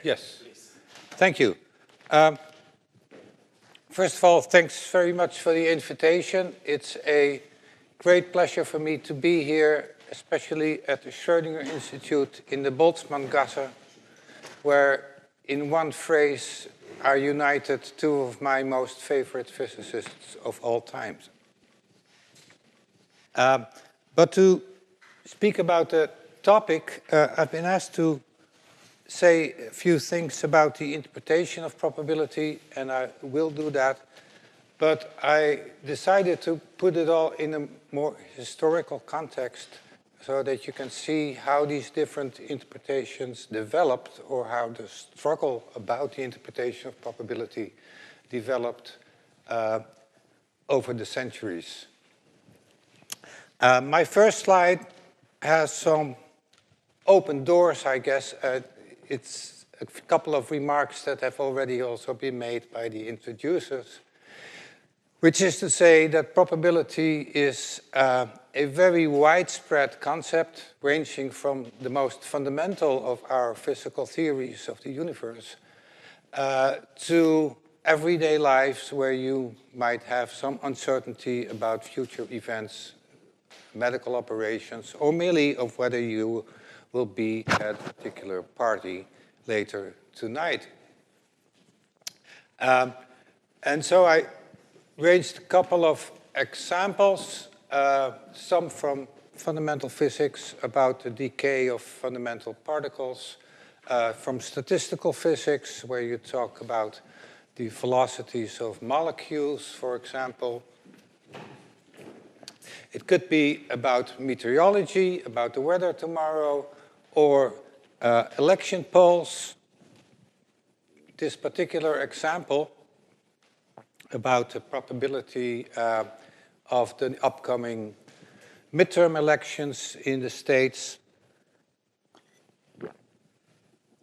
Yes. Please. Thank you. First of all, thanks very much for the invitation. It's a great pleasure for me to be here, especially at the Schrödinger Institute in the Boltzmann-Gasse, where in one phrase are united two of my most favorite physicists of all times. But to speak about the topic, I've been asked to say a few things about the interpretation of probability, and I will do that. But I decided to put it all in a more historical context so that you can see how these different interpretations developed, or how the struggle about the interpretation of probability developed over the centuries. My first slide has some open doors, I guess. It's a couple of remarks that have already also been made by the introducers, which is to say that probability is a very widespread concept ranging from the most fundamental of our physical theories of the universe to everyday lives where you might have some uncertainty about future events, medical operations, or merely of whether you will be at a particular party later tonight. And so I raised a couple of examples, some from fundamental physics about the decay of fundamental particles, from statistical physics, where you talk about the velocities of molecules, for example. It could be about meteorology, about the weather tomorrow, or election polls. This particular example about the probability of the upcoming midterm elections in the States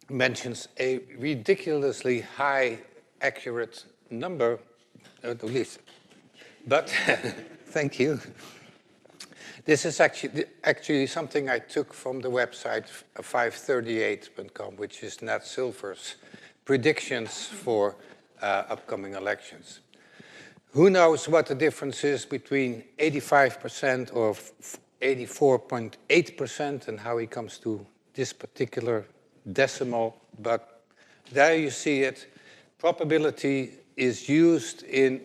mentions a ridiculously high accurate number, at least. But thank you. This is actually something I took from the website 538.com, which is Nat Silver's predictions for upcoming elections. Who knows what the difference is between 85% or 84.8% and how he comes to this particular decimal, but there you see it. Probability is used in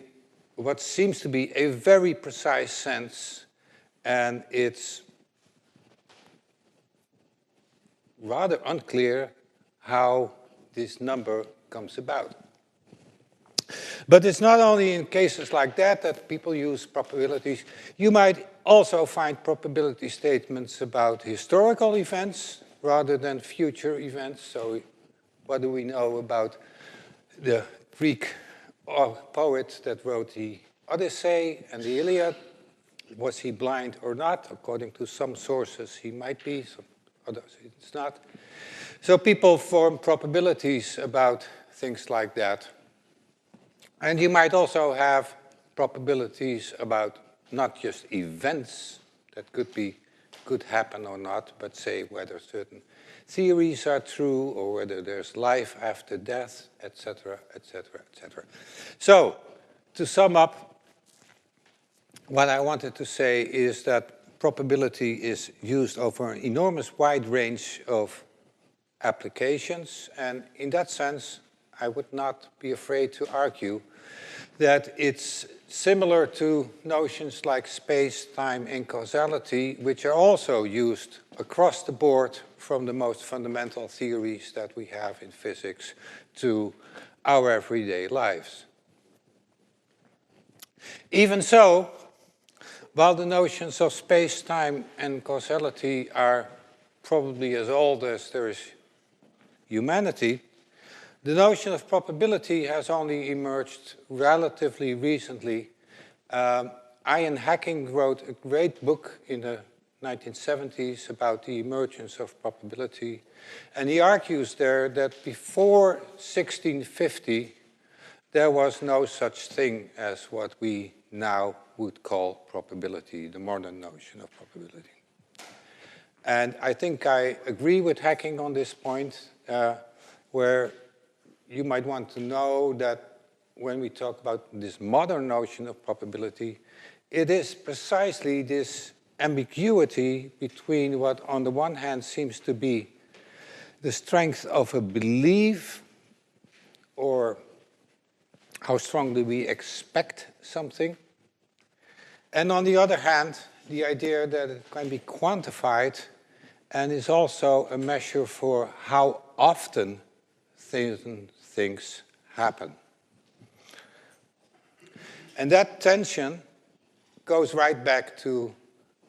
what seems to be a very precise sense, and it's rather unclear how this number comes about. But it's not only in cases like that people use probabilities. You might also find probability statements about historical events rather than future events. So what do we know about the Greek poet that wrote the Odyssey and the Iliad? Was he blind or not? According to some sources, he might be, some others it's not. So people form probabilities about things like that. And you might also have probabilities about not just events that could happen or not, but say whether certain theories are true or whether there's life after death, etc., etc., etc. So, to sum up, what I wanted to say is that probability is used over an enormous wide range of applications, and in that sense, I would not be afraid to argue that it's similar to notions like space, time, and causality, which are also used across the board from the most fundamental theories that we have in physics to our everyday lives. Even so, while the notions of space, time, and causality are probably as old as there is humanity, the notion of probability has only emerged relatively recently. Ian Hacking wrote a great book in the 1970s about the emergence of probability, and he argues there that before 1650, there was no such thing as what we now would call probability, the modern notion of probability. And I think I agree with Hacking on this point. where you might want to know that when we talk about this modern notion of probability, it is precisely this ambiguity between what on the one hand seems to be the strength of a belief, or how strongly we expect something, and on the other hand, the idea that it can be quantified and is also a measure for how often things happen. And that tension goes right back to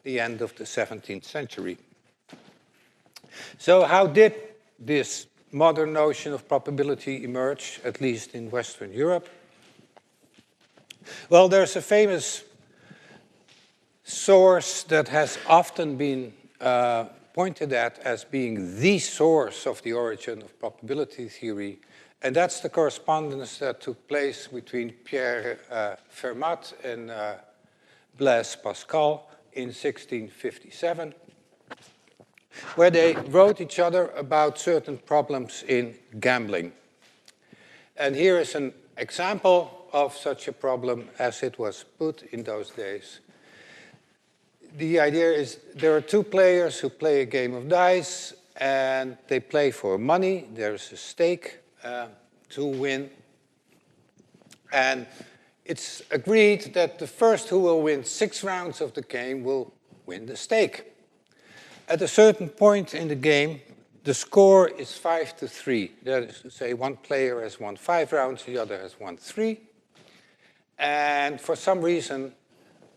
the end of the 17th century. So how did this modern notion of probability emerge, at least in Western Europe? Well, there's a famous source that has often been pointed at as being the source of the origin of probability theory, and that's the correspondence that took place between Pierre Fermat and Blaise Pascal in 1657, where they wrote each other about certain problems in gambling. And here is an example of such a problem as it was put in those days. The idea is there are two players who play a game of dice, and they play for money. There's a stake to win. And it's agreed that the first who will win 6 rounds of the game will win the stake. At a certain point in the game, the score is 5-3. That is to say, one player has won 5 rounds, the other has won 3. And for some reason,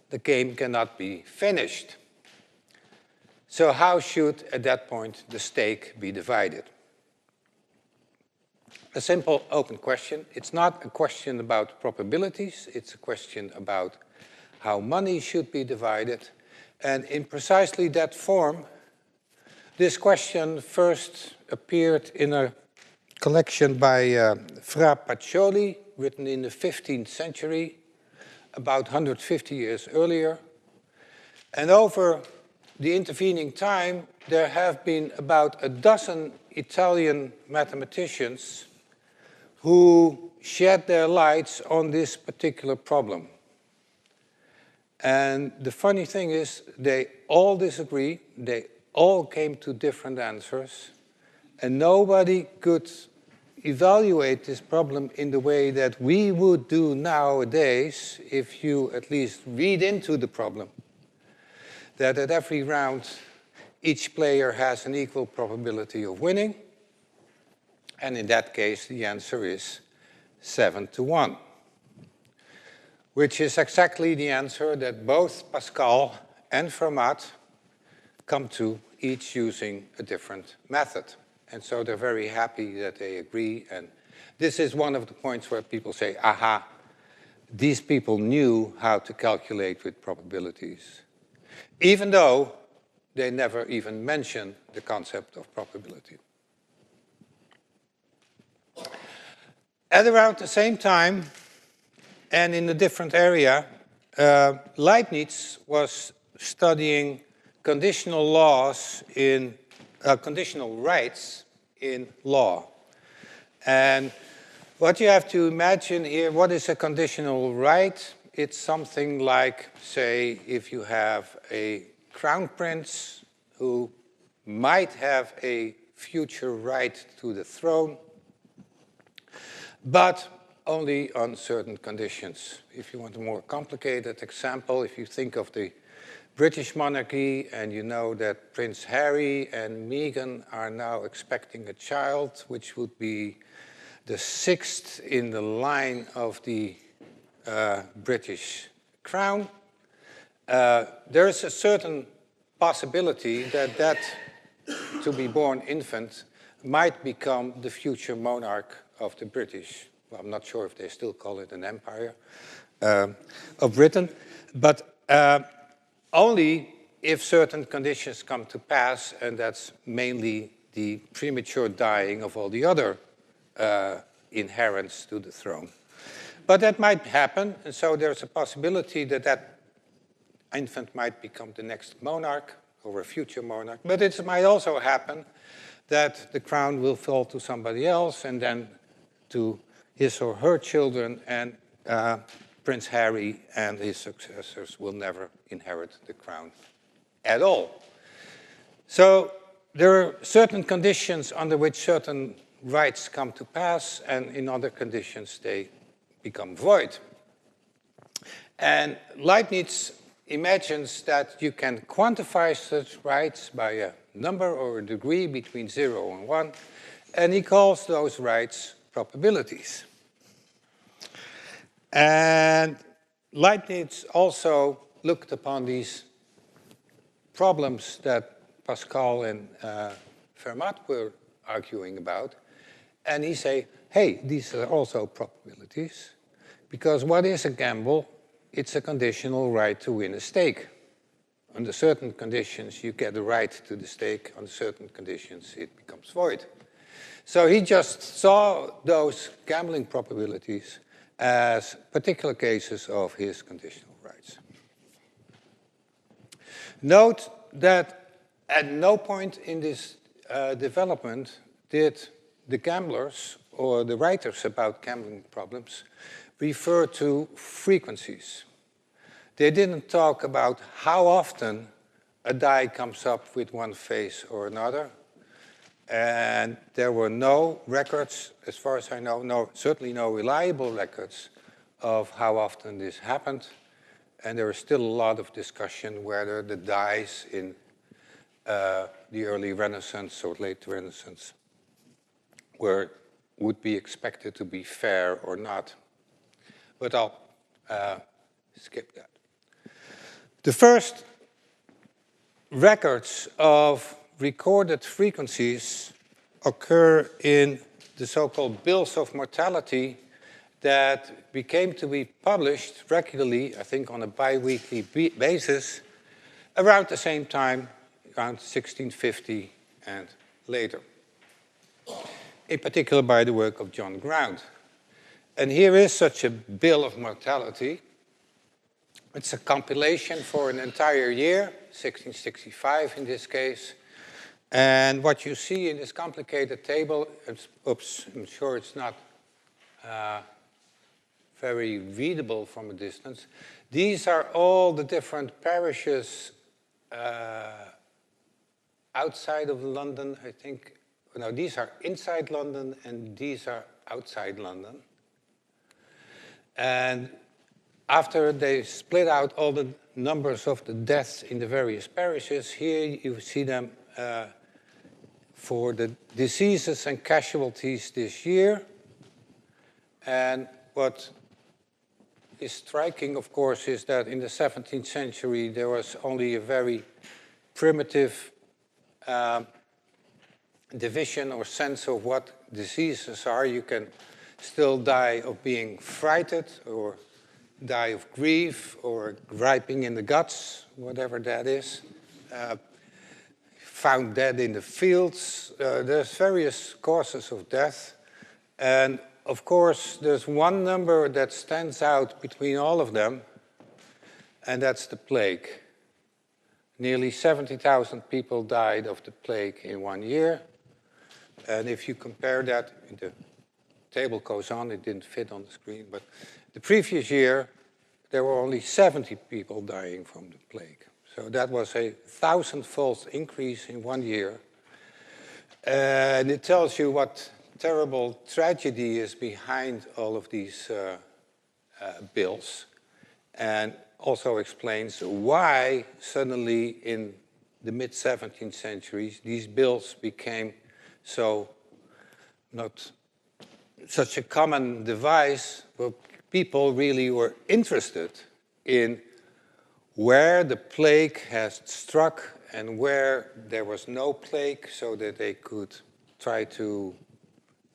the game cannot be finished. So how should, at that point, the stake be divided? A simple open question. It's not a question about probabilities. It's a question about how money should be divided. And in precisely that form, this question first appeared in a collection by Fra Pacioli, written in the 15th century, about 150 years earlier. And over the intervening time, there have been about a dozen Italian mathematicians who shed their lights on this particular problem. And the funny thing is, they all disagree, they all came to different answers, and nobody could evaluate this problem in the way that we would do nowadays if you at least read into the problem. That at every round, each player has an equal probability of winning, and in that case, the answer is 7-1, which is exactly the answer that both Pascal and Fermat come to, each using a different method. And so they're very happy that they agree. And this is one of the points where people say, aha, these people knew how to calculate with probabilities, even though they never even mention the concept of probability. At around the same time, and in a different area, Leibniz was studying conditional laws in conditional rights in law. And what you have to imagine here, what is a conditional right? It's something like, say, if you have a crown prince who might have a future right to the throne, but only on certain conditions. If you want a more complicated example, if you think of the British monarchy and you know that Prince Harry and Meghan are now expecting a child, which would be the 6th in the line of the British crown, there is a certain possibility that that to-be-born infant might become the future monarch of the British, well, I'm not sure if they still call it an empire, of Britain, but only if certain conditions come to pass, and that's mainly the premature dying of all the other inherents to the throne. But that might happen, and so there's a possibility that that infant might become the next monarch or a future monarch. But it might also happen that the crown will fall to somebody else and then to his or her children, and Prince Harry and his successors will never inherit the crown at all. So there are certain conditions under which certain rights come to pass, and in other conditions they become void. And Leibniz imagines that you can quantify such rights by a number or a degree between 0 and 1, and he calls those rights probabilities. And Leibniz also looked upon these problems that Pascal and Fermat were arguing about, and he say, hey, these are also probabilities, because what is a gamble? It's a conditional right to win a stake. Under certain conditions, you get the right to the stake. Under certain conditions, it becomes void. So he just saw those gambling probabilities as particular cases of his conditional rights. Note that at no point in this development did the gamblers or the writers about gambling problems refer to frequencies. They didn't talk about how often a die comes up with one face or another. And there were no records, as far as I know, certainly no reliable records of how often this happened. And there is still a lot of discussion whether the dice in the early Renaissance or late Renaissance would be expected to be fair or not. But I'll skip that. The first records of recorded frequencies occur in the so-called bills of mortality that became to be published regularly, I think on a bi-weekly basis, around the same time, around 1650 and later. In particular by the work of John Ground. And here is such a bill of mortality. It's a compilation for an entire year, 1665 in this case. And what you see in this complicated table, oops, I'm sure it's not very readable from a distance. These are all the different parishes outside of London, I think. No, these are inside London and these are outside London. And after they split out all the numbers of the deaths in the various parishes, here you see them for the diseases and casualties this year. And what is striking, of course, is that in the 17th century there was only a very primitive division or sense of what diseases are. You can still die of being frightened or die of grief or griping in the guts, whatever that is. Found dead in the fields. There's various causes of death. And of course, there's one number that stands out between all of them, and that's the plague. Nearly 70,000 people died of the plague in 1 year. And if you compare that, the table goes on, it didn't fit on the screen, but the previous year, there were only 70 people dying from the plague. So that was a 1,000-fold increase in 1 year. And it tells you what terrible tragedy is behind all of these bills, and also explains why suddenly in the mid-17th century these bills became so not such a common device, where people really were interested in where the plague has struck and where there was no plague, so that they could try to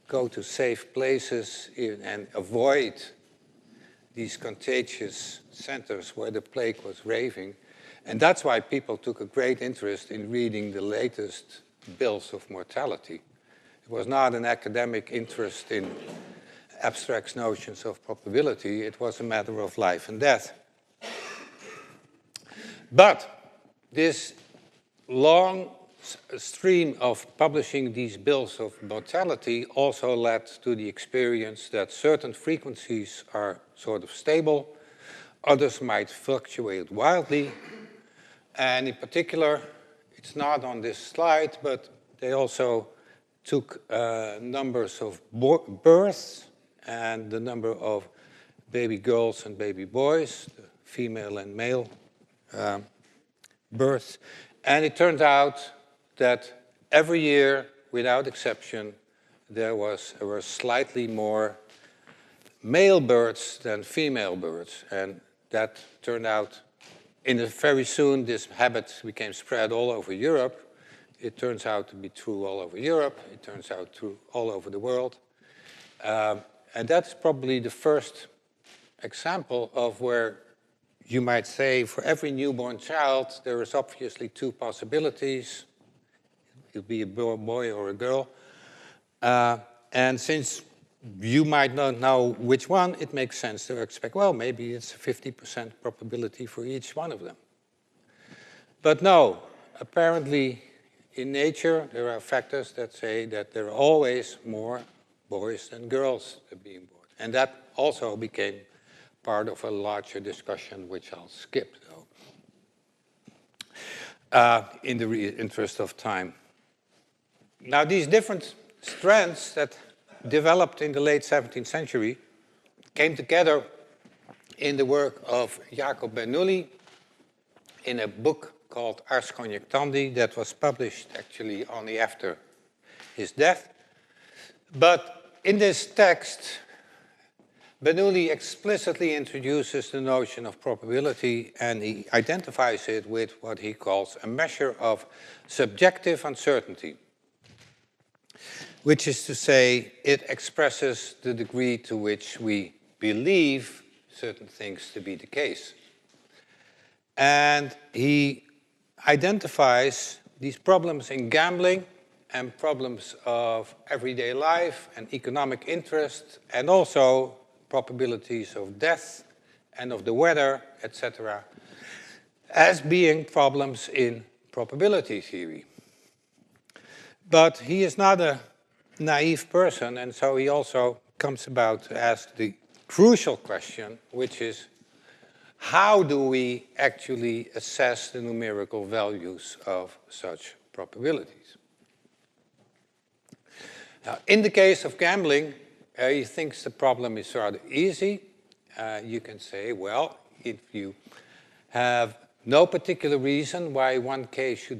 go to safe places and avoid these contagious centers where the plague was raving. And that's why people took a great interest in reading the latest bills of mortality. It was not an academic interest in abstract notions of probability. It was a matter of life and death. But this long stream of publishing these bills of mortality also led to the experience that certain frequencies are sort of stable, others might fluctuate wildly, and in particular, it's not on this slide, but they also took numbers of births and the number of baby girls and baby boys, the female and male births, and it turned out that every year, without exception, there were slightly more male births than female births, and that turned out, very soon, this habit became spread all over Europe. It turns out to be true all over Europe. It turns out true all over the world. And that's probably the first example of where you might say for every newborn child, there is obviously two possibilities. It'll be a boy or a girl. And since you might not know which one, it makes sense to expect, well, maybe it's a 50% probability for each one of them. But no, apparently in nature, there are factors that say that there are always more boys than girls being born. And that also became part of a larger discussion, which I'll skip, though, in the interest of time. Now, these different strands that developed in the late 17th century came together in the work of Jacob Bernoulli in a book called Ars Conjectandi that was published actually only after his death. But in this text, Bernoulli explicitly introduces the notion of probability, and he identifies it with what he calls a measure of subjective uncertainty, which is to say it expresses the degree to which we believe certain things to be the case. And he identifies these problems in gambling and problems of everyday life and economic interest, and also probabilities of death and of the weather, etc., as being problems in probability theory. But he is not a naive person, and so he also comes about to ask the crucial question, which is, how do we actually assess the numerical values of such probabilities? Now, in the case of gambling, he thinks the problem is rather easy. You can say, well, if you have no particular reason why one case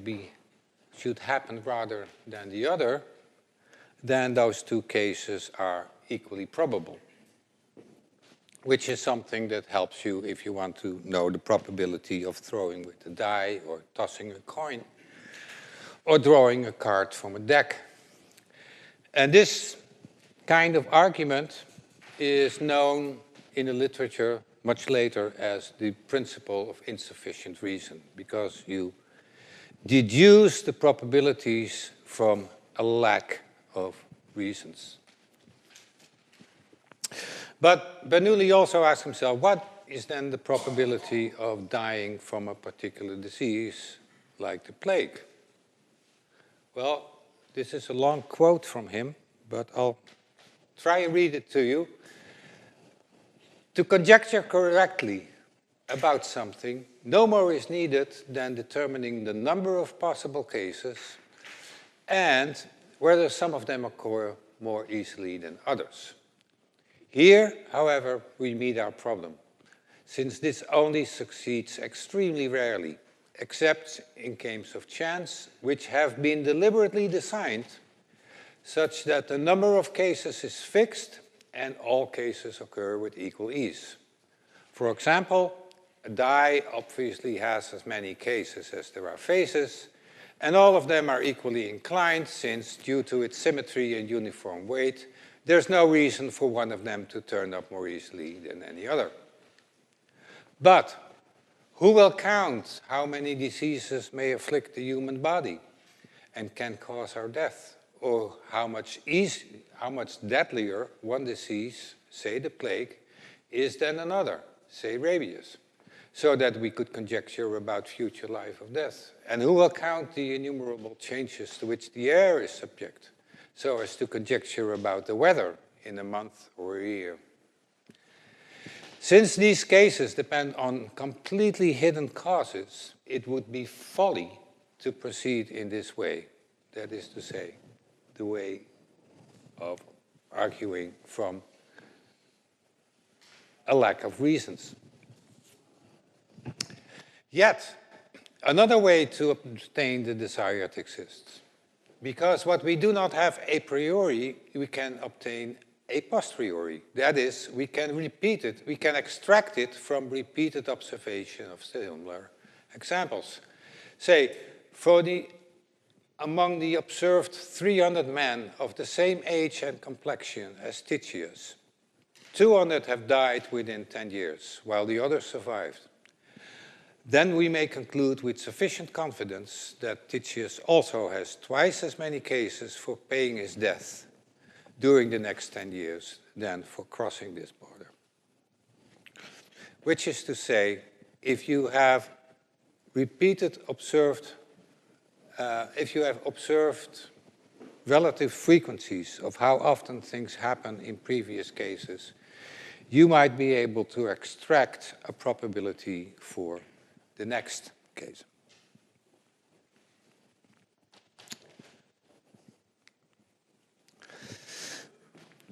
should happen rather than the other, then those two cases are equally probable, which is something that helps you if you want to know the probability of throwing with a die or tossing a coin or drawing a card from a deck. And this kind of argument is known in the literature much later as the principle of insufficient reason, because you deduce the probabilities from a lack of reasons. But Bernoulli also asked himself, what is then the probability of dying from a particular disease like the plague? Well, this is a long quote from him, but I'll try and read it to you. To conjecture correctly about something, no more is needed than determining the number of possible cases and whether some of them occur more easily than others. Here, however, we meet our problem, since this only succeeds extremely rarely, except in games of chance, which have been deliberately designed such that the number of cases is fixed and all cases occur with equal ease. For example, a die obviously has as many cases as there are faces, and all of them are equally inclined, since due to its symmetry and uniform weight, there's no reason for one of them to turn up more easily than any other. But who will count how many diseases may afflict the human body and can cause our death? Or how much deadlier one disease, say the plague, is than another, say rabies? so that we could conjecture about future life or death? And who will count the innumerable changes to which the air is subject, so as to conjecture about the weather in a month or a year? Since these cases depend on completely hidden causes, it would be folly to proceed in this way. That is to say, the way of arguing from a lack of reasons. Yet, another way to obtain the desired exists. Because what we do not have a priori, we can obtain a posteriori. That is, we can repeat it, we can extract it from repeated observation of similar examples. Say, among the observed 300 men of the same age and complexion as Titius, 200 have died within 10 years, while the others survived. Then we may conclude with sufficient confidence that Titius also has twice as many cases for paying his death during the next 10 years than for crossing this border. Which is to say, if you have observed relative frequencies of how often things happen in previous cases, you might be able to extract a probability for the next case.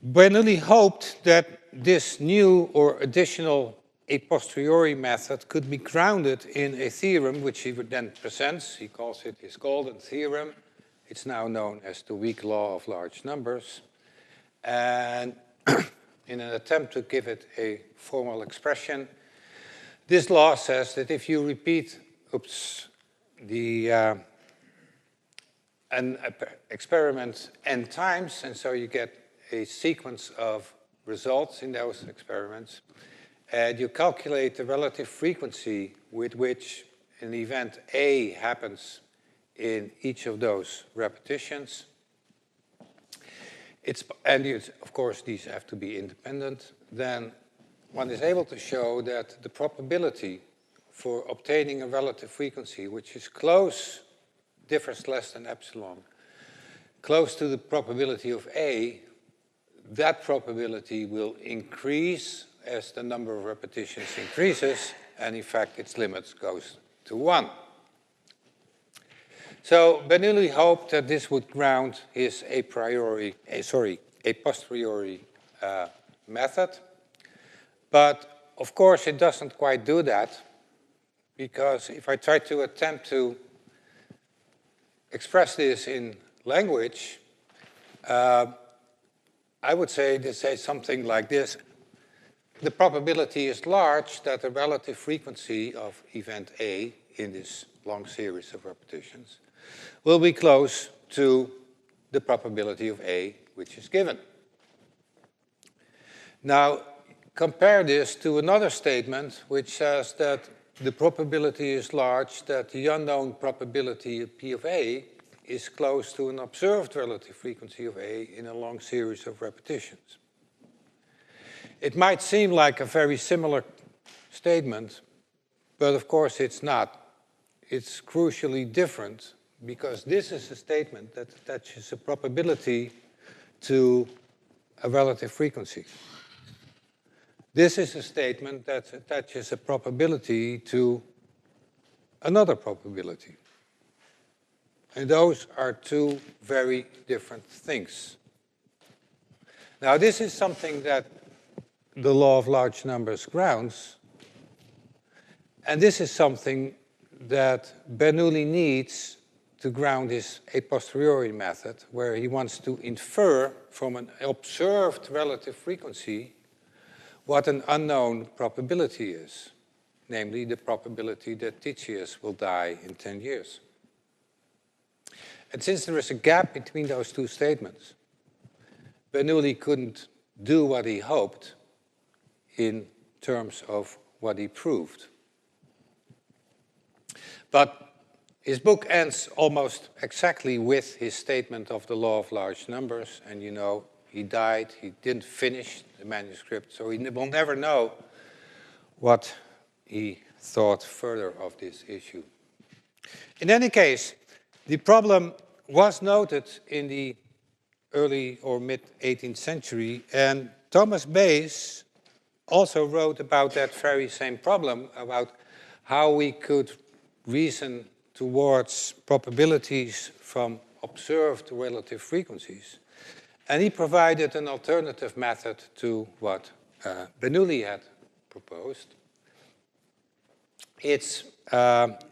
Bernoulli hoped that this new or additional a posteriori method could be grounded in a theorem which he then presents. He calls it his golden theorem. It's now known as the weak law of large numbers. And in an attempt to give it a formal expression, this law says that if you repeat an experiment n times, and so you get a sequence of results in those experiments, and you calculate the relative frequency with which an event A happens in each of those repetitions. Of course, these have to be independent. Then one is able to show that the probability for obtaining a relative frequency, which is close, differs less than epsilon, close to the probability of A, that probability will increase as the number of repetitions increases, and in fact its limit goes to 1. So Bernoulli hoped that this would ground his a posteriori method, but of course it doesn't quite do that, because if I try to attempt to express this in language, I would say something like this. The probability is large that the relative frequency of event A in this long series of repetitions will be close to the probability of A, which is given. Now, compare this to another statement which says that the probability is large that the unknown probability P of A is close to an observed relative frequency of A in a long series of repetitions. It might seem like a very similar statement, but of course it's not. It's crucially different, because this is a statement that attaches a probability to a relative frequency. This is a statement that attaches a probability to another probability. And those are two very different things. Now, this is something that the law of large numbers grounds, and this is something that Bernoulli needs to ground his a posteriori method, where he wants to infer from an observed relative frequency what an unknown probability is, namely the probability that Titius will die in 10 years. And since there is a gap between those two statements, Bernoulli couldn't do what he hoped in terms of what he proved. But his book ends almost exactly with his statement of the law of large numbers, and you know, he died, he didn't finish the manuscript, so he will never know what he thought further of this issue. In any case, the problem was noted in the early or mid-18th century, and Thomas Bayes also wrote about that very same problem, about how we could reason towards probabilities from observed relative frequencies. And he provided an alternative method to what Bernoulli had proposed. It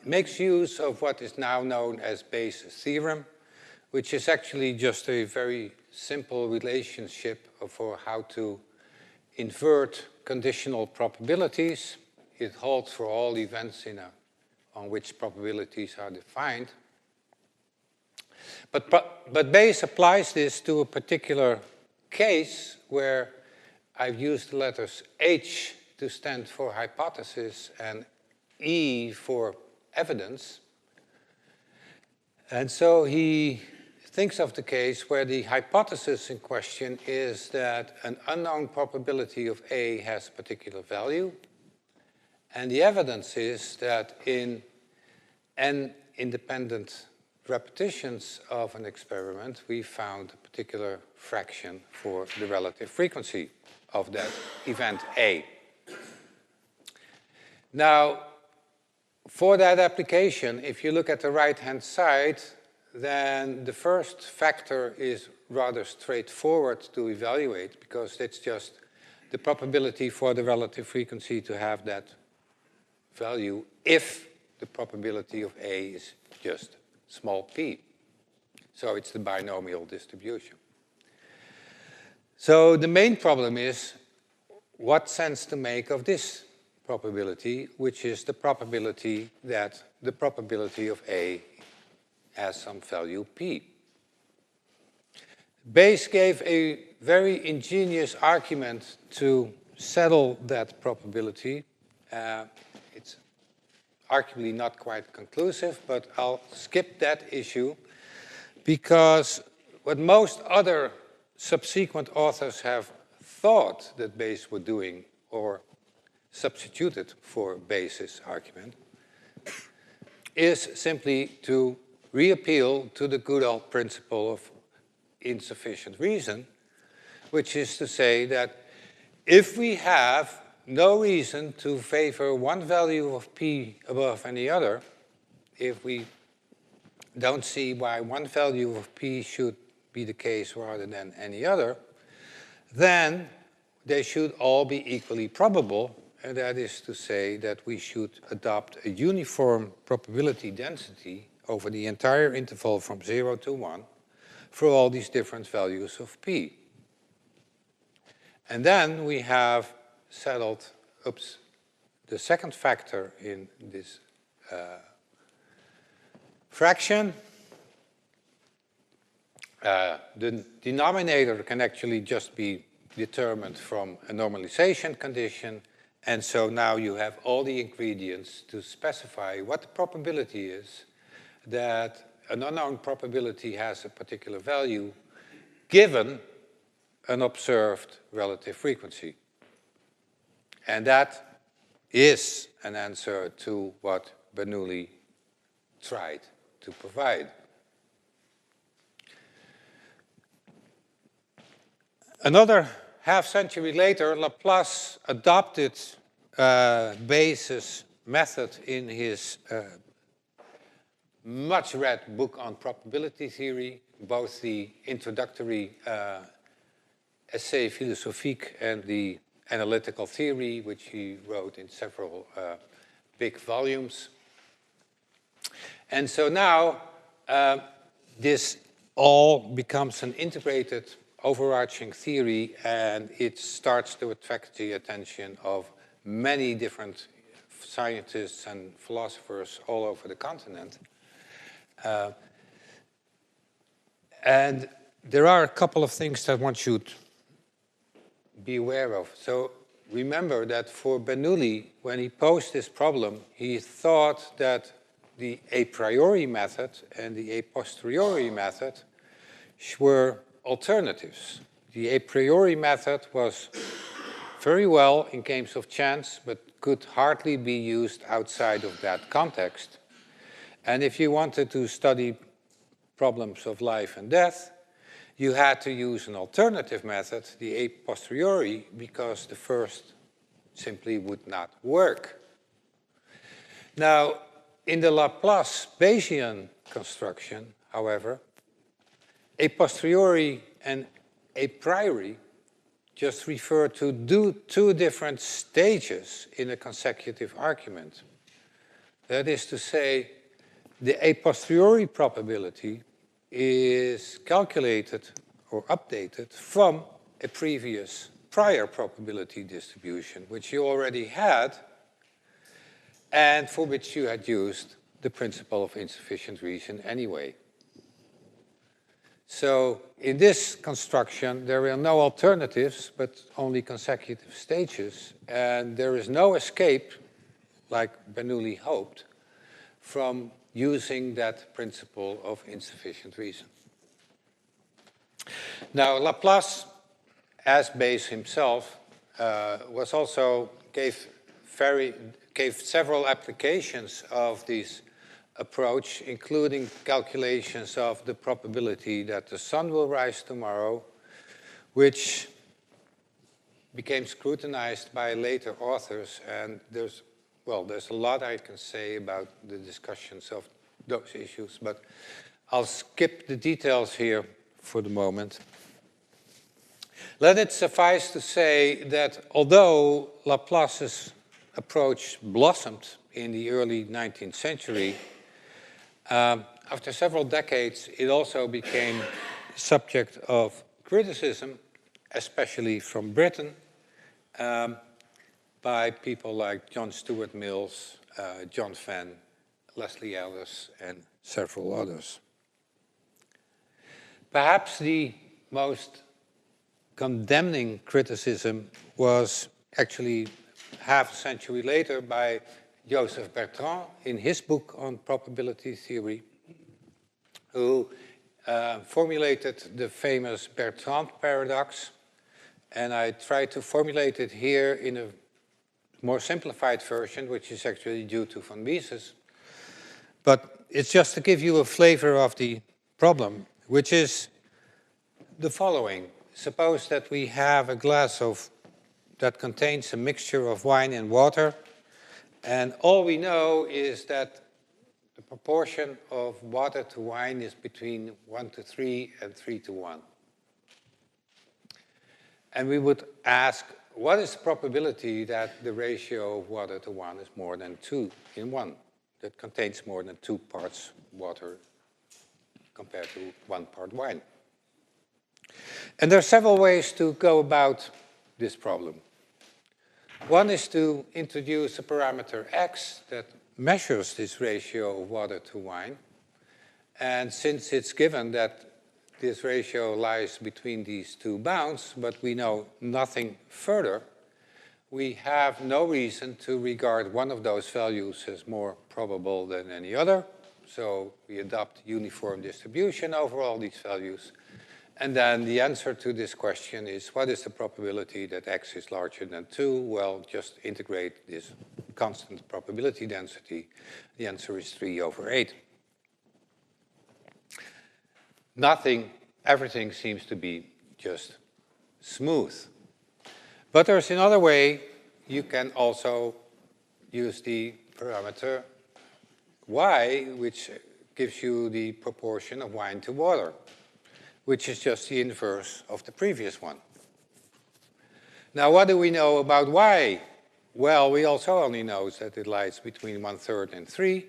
makes use of what is now known as Bayes' theorem, which is actually just a very simple relationship for how to invert conditional probabilities. It holds for all events on which probabilities are defined. But Bayes applies this to a particular case where I've used the letters H to stand for hypothesis and E for evidence. And so he thinks of the case where the hypothesis in question is that an unknown probability of A has a particular value. And the evidence is that in n independent repetitions of an experiment, we found a particular fraction for the relative frequency of that event A. Now, for that application, if you look at the right-hand side, then the first factor is rather straightforward to evaluate because it's just the probability for the relative frequency to have that value if the probability of A is just small p. So it's the binomial distribution. So the main problem is what sense to make of this probability, which is the probability that the probability of A has some value p. Bayes gave a very ingenious argument to settle that probability. It's arguably not quite conclusive, but I'll skip that issue because what most other subsequent authors have thought that Bayes were doing or substituted for Bayes' argument is simply to reappeal to the good old principle of insufficient reason, which is to say that if we have no reason to favor one value of p above any other, if we don't see why one value of p should be the case rather than any other, then they should all be equally probable, and that is to say that we should adopt a uniform probability density over the entire interval from 0 to 1 for all these different values of p. And then we have settled, the second factor in this fraction. The denominator can actually just be determined from a normalization condition, and so now you have all the ingredients to specify what the probability is that an unknown probability has a particular value given an observed relative frequency. And that is an answer to what Bernoulli tried to provide. Another half-century later, Laplace adopted Bayes' method in his much-read book on probability theory, both the introductory essay philosophique and the analytical theory, which he wrote in several big volumes. And so now this all becomes an integrated overarching theory, and it starts to attract the attention of many different scientists and philosophers all over the continent. And there are a couple of things that one should be aware of. So remember that for Bernoulli, when he posed this problem, he thought that the a priori method and the a posteriori method were alternatives. The a priori method was very well in games of chance, but could hardly be used outside of that context. And if you wanted to study problems of life and death, you had to use an alternative method, the a posteriori, because the first simply would not work. Now, in the Laplace Bayesian construction, however, a posteriori and a priori just refer to two different stages in a consecutive argument. That is to say, the a posteriori probability is calculated or updated from a previous prior probability distribution, which you already had, and for which you had used the principle of insufficient reason anyway. So in this construction, there are no alternatives, but only consecutive stages, and there is no escape, like Bernoulli hoped, from using that principle of insufficient reason. Now, Laplace, as Bayes himself, gave several applications of this approach, including calculations of the probability that the sun will rise tomorrow, which became scrutinized by later authors, and there's a lot I can say about the discussions of those issues, but I'll skip the details here for the moment. Let it suffice to say that although Laplace's approach blossomed in the early 19th century, after several decades, it also became subject of criticism, especially from Britain, by people like John Stuart Mills, John Venn, Leslie Ellis, and several others. Perhaps the most condemning criticism was actually half a century later by Joseph Bertrand in his book on probability theory, who formulated the famous Bertrand paradox, and I tried to formulate it here in a more simplified version, which is actually due to von Mises. But it's just to give you a flavor of the problem, which is the following. Suppose that we have a glass that contains a mixture of wine and water, and all we know is that the proportion of water to wine is between 1:3 and 3:1. And we would ask, what is the probability that the ratio of water to 1 is more than 2 in 1, that contains more than 2 parts water compared to 1 part wine? And there are several ways to go about this problem. One is to introduce a parameter x that measures this ratio of water to wine. And since it's given that this ratio lies between these two bounds, but we know nothing further, we have no reason to regard one of those values as more probable than any other. So we adopt uniform distribution over all these values. And then the answer to this question is, what is the probability that x is larger than 2? Well, just integrate this constant probability density. The answer is 3/8. Everything seems to be just smooth. But there's another way. You can also use the parameter y, which gives you the proportion of wine to water, which is just the inverse of the previous one. Now, what do we know about y? Well, we also only know that it lies between 1/3 and 3,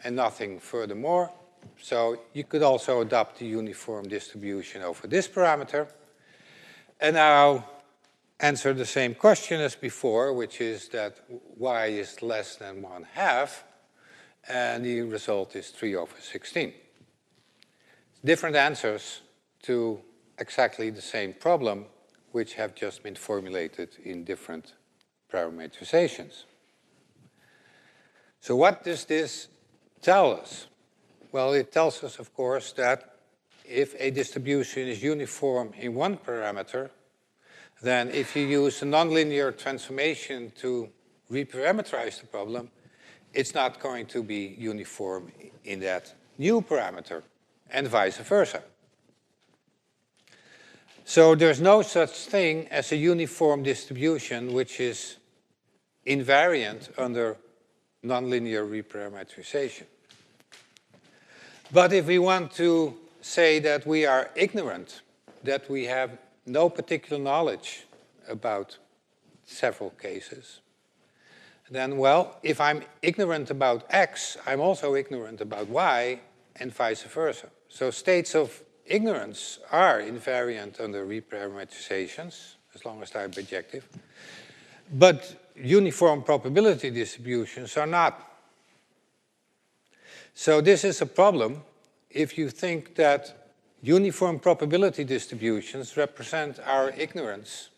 and nothing furthermore. So you could also adopt the uniform distribution over this parameter, and now answer the same question as before, which is that y is less than 1/2, and the result is 3/16. Different answers to exactly the same problem, which have just been formulated in different parametrizations. So what does this tell us? Well, it tells us, of course, that if a distribution is uniform in one parameter, then if you use a nonlinear transformation to reparameterize the problem, it's not going to be uniform in that new parameter, and vice versa. So there's no such thing as a uniform distribution which is invariant under nonlinear reparameterization. But if we want to say that we are ignorant, that we have no particular knowledge about several cases, then, well, if I'm ignorant about X, I'm also ignorant about Y, and vice versa. So states of ignorance are invariant under reparameterizations, as long as they're bijective. But uniform probability distributions are not. So this is a problem if you think that uniform probability distributions represent our ignorance,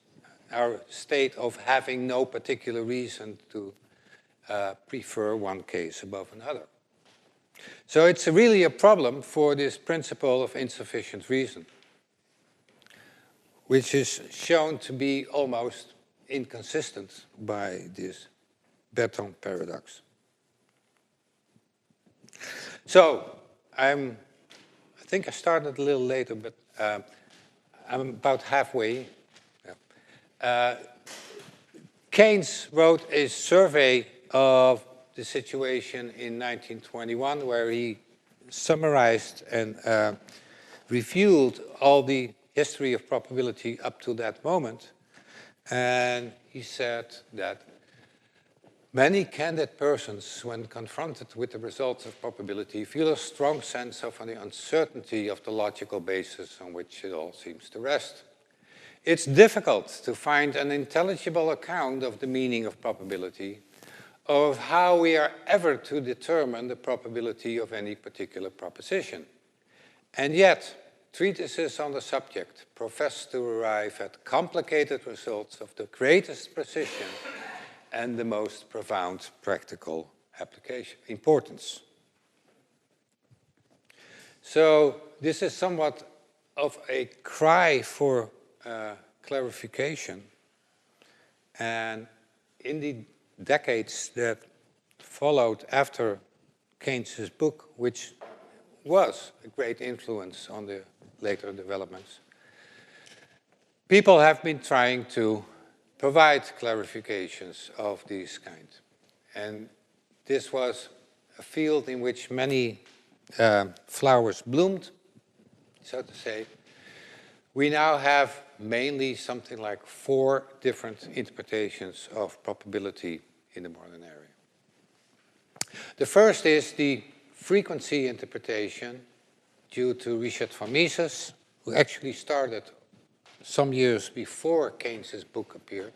our state of having no particular reason to prefer one case above another. So it's really a problem for this principle of insufficient reason, which is shown to be almost inconsistent by this Bertrand paradox. So I think I started a little later, but I'm about halfway. Keynes wrote a survey of the situation in 1921, where he summarized and reviewed all the history of probability up to that moment. And he said that many candid persons, when confronted with the results of probability, feel a strong sense of the uncertainty of the logical basis on which it all seems to rest. It's difficult to find an intelligible account of the meaning of probability, or of how we are ever to determine the probability of any particular proposition. And yet, treatises on the subject profess to arrive at complicated results of the greatest precision and the most profound practical importance. So this is somewhat of a cry for clarification. And in the decades that followed after Keynes's book, which was a great influence on the later developments, people have been trying to provide clarifications of these kinds. And this was a field in which many flowers bloomed, so to say. We now have mainly something like 4 different interpretations of probability in the modern area. The first is the frequency interpretation due to Richard von Mises, who actually started some years before Keynes's book appeared.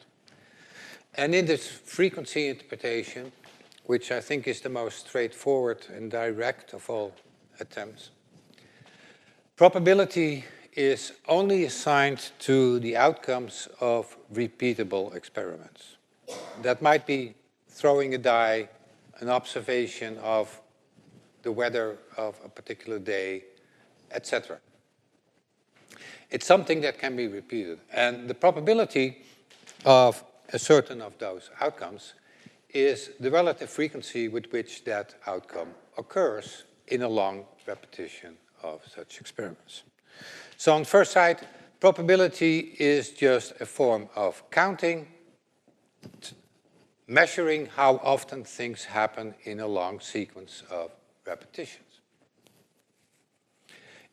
And in this frequency interpretation, which I think is the most straightforward and direct of all attempts, probability is only assigned to the outcomes of repeatable experiments. That might be throwing a die, an observation of the weather of a particular day, etc. It's something that can be repeated. And the probability of a certain of those outcomes is the relative frequency with which that outcome occurs in a long repetition of such experiments. So on first sight, probability is just a form of counting, measuring how often things happen in a long sequence of repetitions.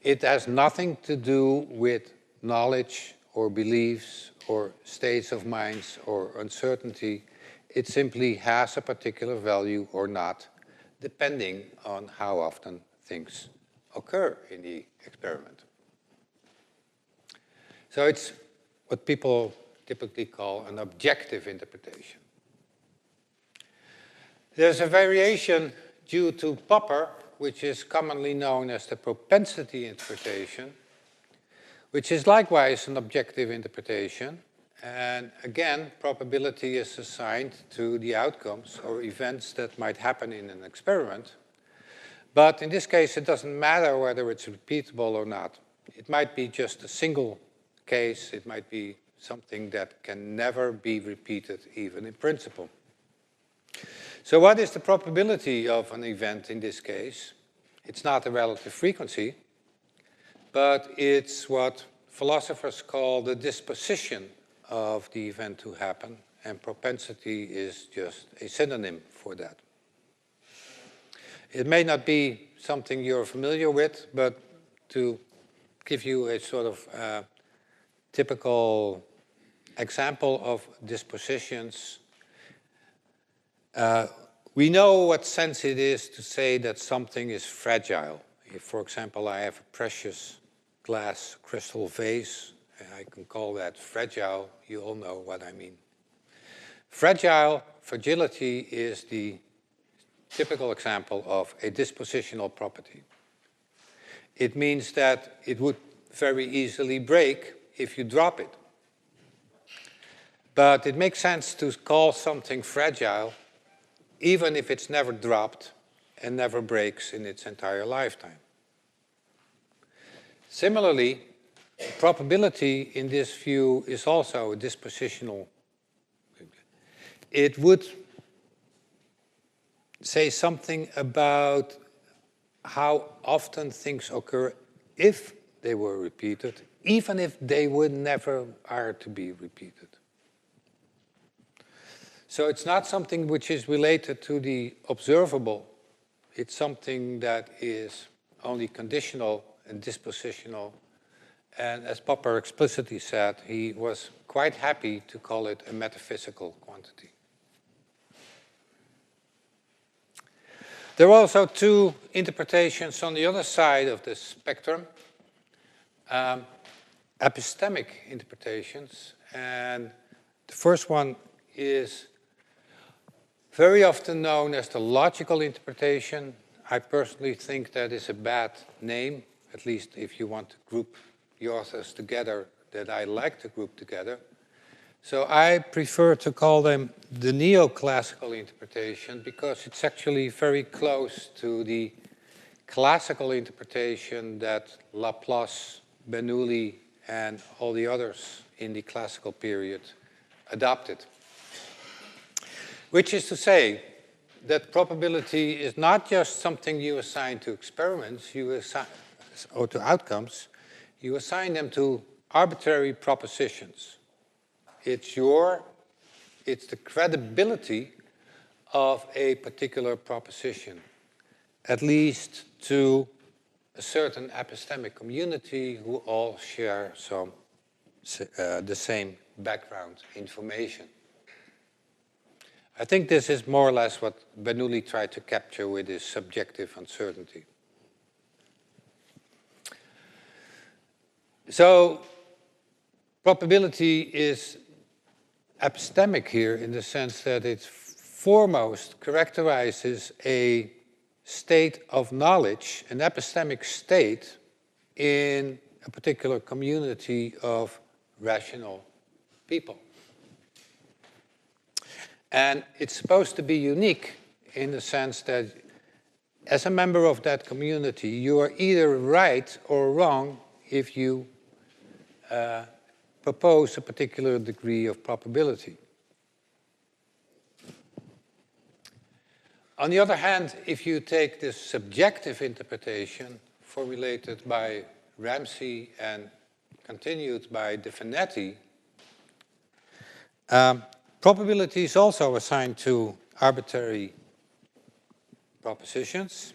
It has nothing to do with knowledge or beliefs or states of minds or uncertainty. It simply has a particular value or not, depending on how often things occur in the experiment. So it's what people typically call an objective interpretation. There's a variation due to Popper, which is commonly known as the propensity interpretation, which is likewise an objective interpretation. And again, probability is assigned to the outcomes or events that might happen in an experiment. But in this case, it doesn't matter whether it's repeatable or not. It might be just a single case. It might be something that can never be repeated, even in principle. So what is the probability of an event in this case? It's not the relative frequency, but it's what philosophers call the disposition of the event to happen, and propensity is just a synonym for that. It may not be something you're familiar with, but to give you a sort of typical example of dispositions, we know what sense it is to say that something is fragile. If, for example, I have a precious glass crystal vase, I can call that fragile. You all know what I mean. Fragility is the typical example of a dispositional property. It means that it would very easily break if you drop it. But it makes sense to call something fragile even if it's never dropped and never breaks in its entire lifetime. Similarly, probability in this view is also a dispositional. It would say something about how often things occur if they were repeated, even if they would never are to be repeated. So it's not something which is related to the observable. It's something that is only conditional and dispositional. And as Popper explicitly said, he was quite happy to call it a metaphysical quantity. There are also two interpretations on the other side of the spectrum, epistemic interpretations. And the first one is very often known as the logical interpretation. I personally think that is a bad name, at least if you want to group the authors together that I like to group together. So I prefer to call them the neoclassical interpretation because it's actually very close to the classical interpretation that Laplace, Bernoulli, and all the others in the classical period adopted. Which is to say that probability is not just something you assign to experiments, or to outcomes, you assign them to arbitrary propositions. It's the credibility of a particular proposition, at least to a certain epistemic community who all share the same background information. I think this is more or less what Bernoulli tried to capture with his subjective uncertainty. So probability is epistemic here in the sense that it foremost characterizes a state of knowledge, an epistemic state in a particular community of rational people. And it's supposed to be unique in the sense that as a member of that community, you are either right or wrong if you propose a particular degree of probability. On the other hand, if you take this subjective interpretation formulated by Ramsey and continued by De Finetti, probability is also assigned to arbitrary propositions.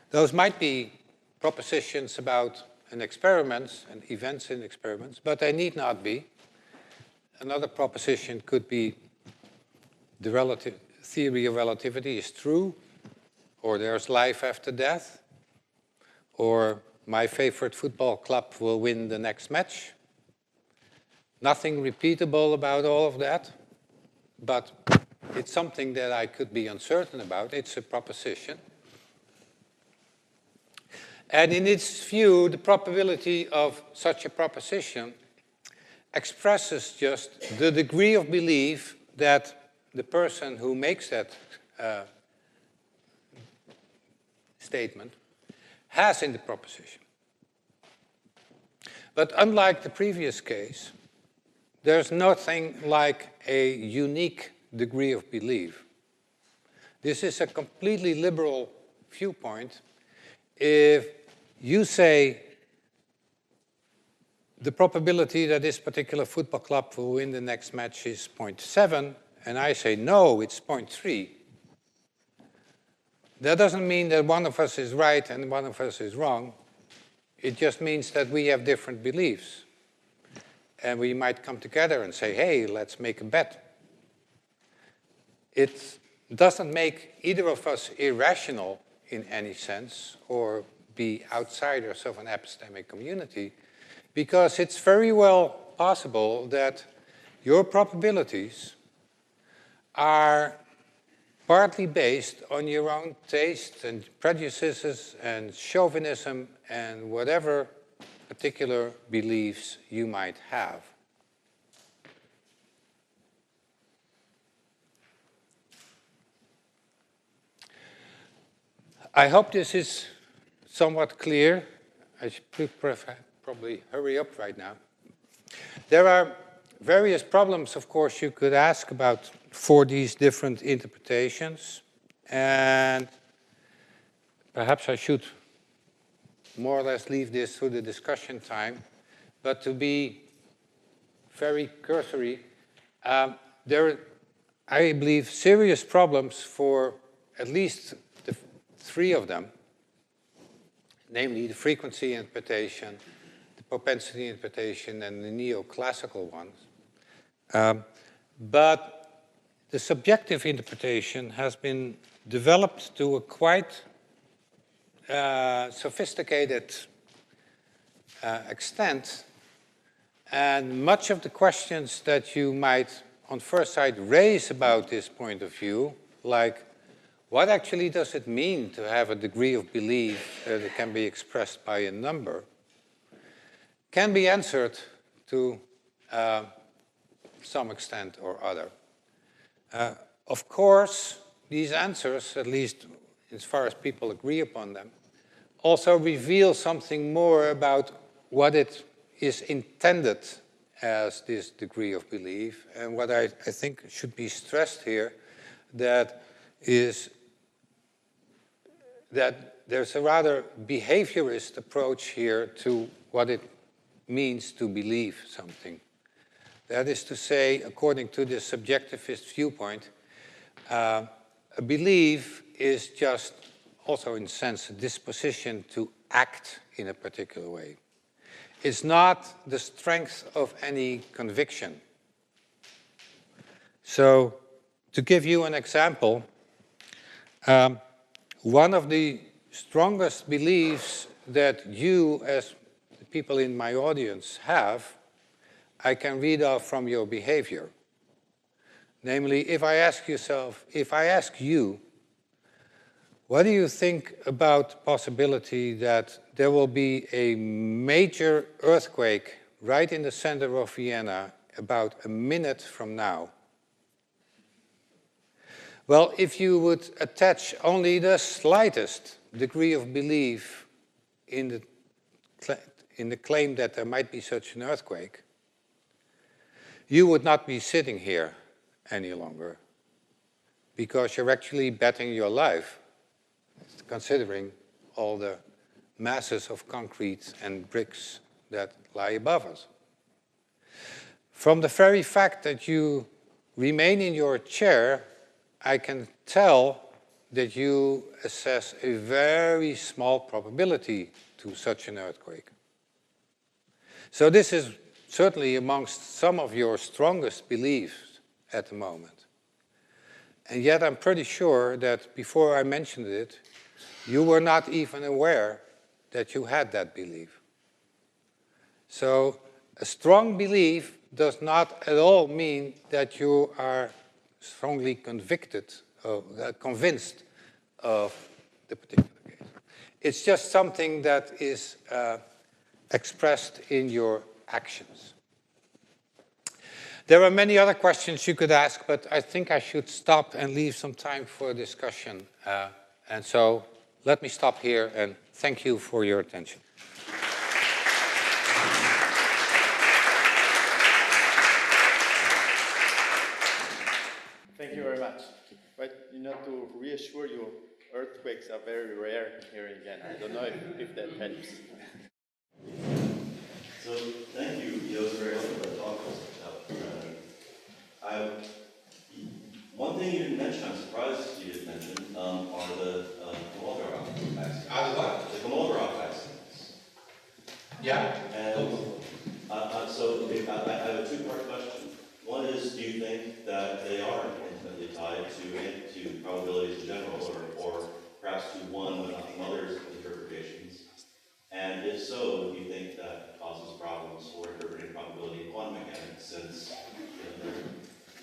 Those might be propositions about an experiment and events in experiments, but they need not be. Another proposition could be the theory of relativity is true, or there's life after death, or my favorite football club will win the next match. Nothing repeatable about all of that, but it's something that I could be uncertain about. It's a proposition. And in its view, the probability of such a proposition expresses just the degree of belief that the person who makes that statement has in the proposition. But unlike the previous case, there's nothing like a unique degree of belief. this is a completely liberal viewpoint. If you say the probability that this particular football club will win the next match is 0.7, and I say no, it's 0.3, that doesn't mean that one of us is right and one of us is wrong. It just means that we have different beliefs. And we might come together and say, hey, let's make a bet. It doesn't make either of us irrational in any sense or be outsiders of an epistemic community, because it's very well possible that your probabilities are partly based on your own tastes and prejudices and chauvinism and whatever particular beliefs you might have. I hope this is somewhat clear. I should probably hurry up right now. There are various problems, of course, you could ask about for these different interpretations. And perhaps I should more or less leave this to the discussion time. But to be very cursory, there are, I believe, serious problems for at least the three of them, namely the frequency interpretation, the propensity interpretation, and the neoclassical ones. But the subjective interpretation has been developed to a quite sophisticated extent, and much of the questions that you might on first sight raise about this point of view, like what actually does it mean to have a degree of belief that can be expressed by a number, can be answered to some extent or other. Of course, these answers, at least as far as people agree upon them, also reveal something more about what it is intended as this degree of belief. And what I think should be stressed here, that is that there's a rather behaviorist approach here to what it means to believe something. That is to say, according to the subjectivist viewpoint, a belief is just also, in a sense, a disposition to act in a particular way. It's not the strength of any conviction. So, to give you an example, one of the strongest beliefs that you, as the people in my audience, have, I can read off from your behavior. Namely, if I ask you, what do you think about the possibility that there will be a major earthquake right in the center of Vienna about a minute from now? Well, if you would attach only the slightest degree of belief in the claim that there might be such an earthquake, you would not be sitting here any longer, because you're actually betting your life, considering all the masses of concrete and bricks that lie above us. From the very fact that you remain in your chair, I can tell that you assess a very small probability to such an earthquake. So this is certainly amongst some of your strongest beliefs at the moment. And yet I'm pretty sure that before I mentioned it, you were not even aware that you had that belief. So a strong belief does not at all mean that you are strongly convinced of the particular case. It's just something that is expressed in your actions. There are many other questions you could ask, but I think I should stop and leave some time for discussion. And so let me stop here and thank you for your attention. Thank you very much. Right. you know, to reassure you, earthquakes are very rare here again. I don't know if that helps. So thank you, Jos, very much for that talk. One thing you didn't mention, I'm surprised you didn't mention, are the Kolmogorov axioms. Are the what? The Kolmogorov axioms. Yeah. And so I have a two-part question. One is, do you think that they are intimately tied to probabilities in general, or perhaps to one but not some others interpretations? And if so, do you think that causes problems for interpreting probability in quantum mechanics, since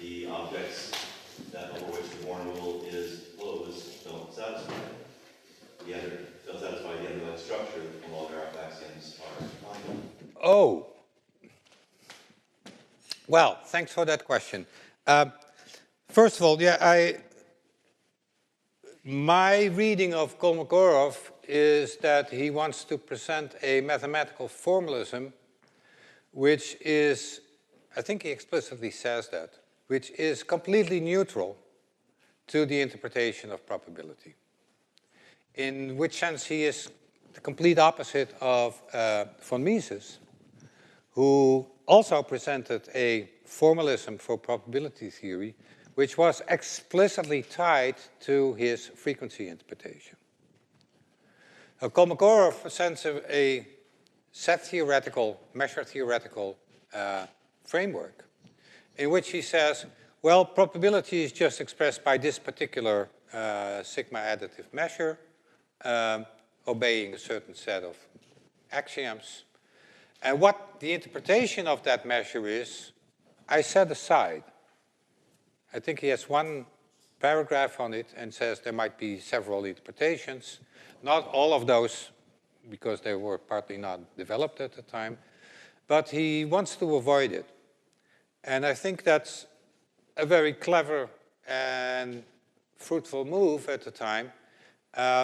the objects over which the Born rule is closed don't satisfy the underlying structure that the Kolmogorov axioms are defined? Oh. Well, thanks for that question. First of all, yeah, my reading of Kolmogorov is that he wants to present a mathematical formalism which is, I think he explicitly says that, which is completely neutral to the interpretation of probability. In which sense he is the complete opposite of von Mises, who also presented a formalism for probability theory, which was explicitly tied to his frequency interpretation. Kolmogorov presents a set theoretical, measure theoretical framework, in which he says, well, probability is just expressed by this particular sigma additive measure, obeying a certain set of axioms. And what the interpretation of that measure is, I set aside. I think he has one paragraph on it and says there might be several interpretations. Not all of those, because they were partly not developed at the time, but he wants to avoid it. And I think that's a very clever and fruitful move at the time.